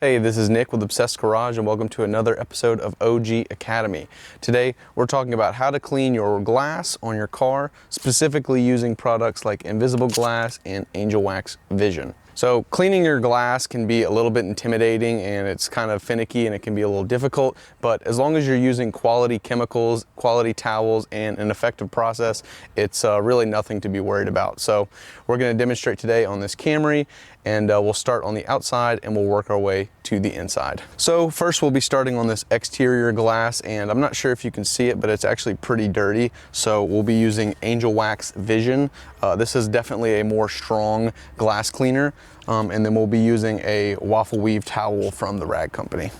Hey, this is Nick with Obsessed Garage and welcome to another episode of OG Academy. Today, we're talking about how to clean your glass on your car, specifically using products like Invisible Glass and Angelwax Vision. So cleaning your glass can be a little bit intimidating and it's kind of finicky and it can be a little difficult, but as long as you're using quality chemicals, quality towels, and an effective process, it's really nothing to be worried about. So we're going to demonstrate today on this Camry, and we'll start on the outside and we'll work our way to the inside. So first we'll be starting on this exterior glass, and I'm not sure if you can see it, but it's actually pretty dirty. So we'll be using Angelwax Vision. This is definitely a more strong glass cleaner. And then we'll be using a waffle weave towel from the rag company.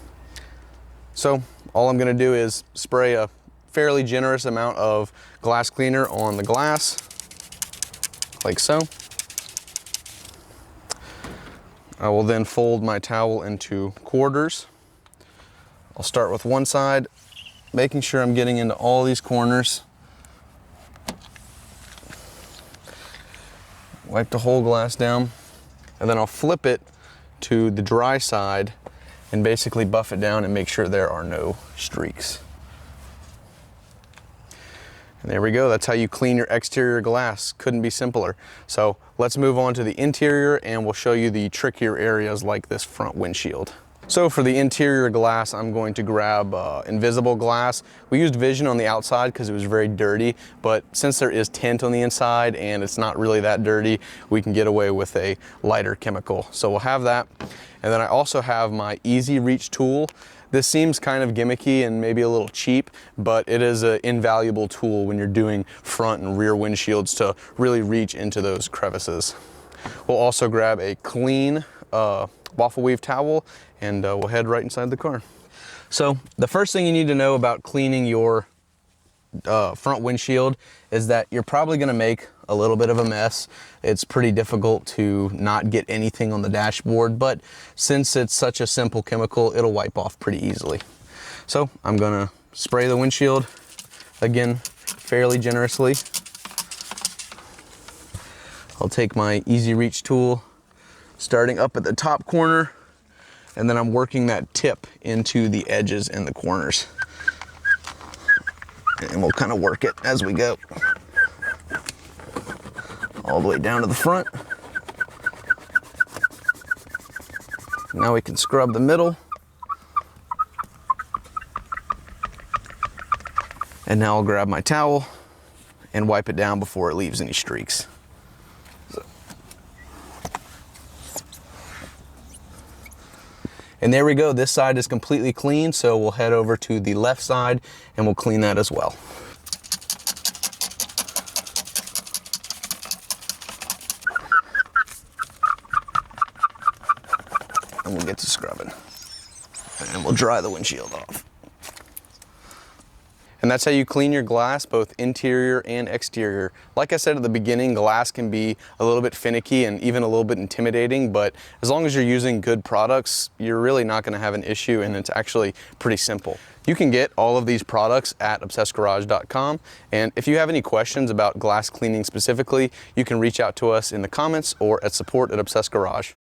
So all I'm gonna do is spray a fairly generous amount of glass cleaner on the glass, like so. I will then fold my towel into quarters. I'll start with one side, making sure I'm getting into all these corners. Wipe the whole glass down. And then I'll flip it to the dry side and basically buff it down and make sure there are no streaks. And there we go. That's how you clean your exterior glass. Couldn't be simpler. So let's move on to the interior and we'll show you the trickier areas like this front windshield. So for the interior glass, I'm going to grab Invisible Glass. We used Vision on the outside because it was very dirty, but since there is tint on the inside and it's not really that dirty, we can get away with a lighter chemical. So we'll have that. And then I also have my Easy Reach tool. This seems kind of gimmicky and maybe a little cheap, but it is an invaluable tool when you're doing front and rear windshields to really reach into those crevices. We'll also grab a clean waffle weave towel and we'll head right inside the car. So the first thing you need to know about cleaning your front windshield is that you're probably going to make a little bit of a mess. It's pretty difficult to not get anything on the dashboard, but since it's such a simple chemical, it'll wipe off pretty easily. So I'm going to spray the windshield again fairly generously. I'll take my Easy Reach tool, starting up at the top corner, and then I'm working that tip into the edges and the corners. And we'll kind of work it as we go. All the way down to the front. Now we can scrub the middle. And now I'll grab my towel and wipe it down before it leaves any streaks. And there we go, this side is completely clean, so we'll head over to the left side and we'll clean that as well. And we'll get to scrubbing. And we'll dry the windshield off. And that's how you clean your glass, both interior and exterior. Like I said at the beginning, glass can be a little bit finicky and even a little bit intimidating, but as long as you're using good products, you're really not going to have an issue, and it's actually pretty simple. You can get all of these products at obsessedgarage.com, and if you have any questions about glass cleaning specifically, you can reach out to us in the comments or at support@obsessedgarage.